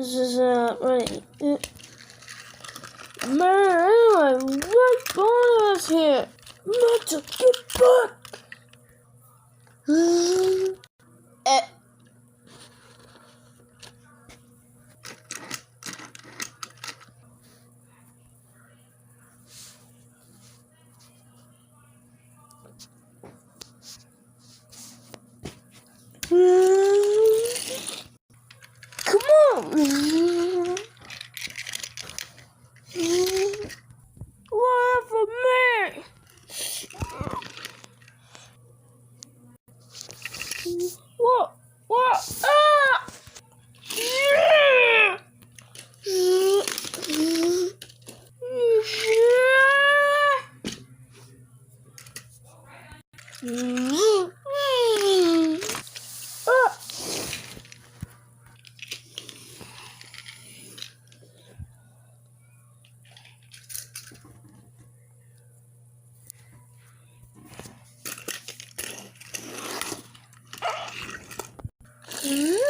This is ready. Man, anyway, what bonus here? Metal, get back! Come on! Wait for me! What? What? Ah! Yeah!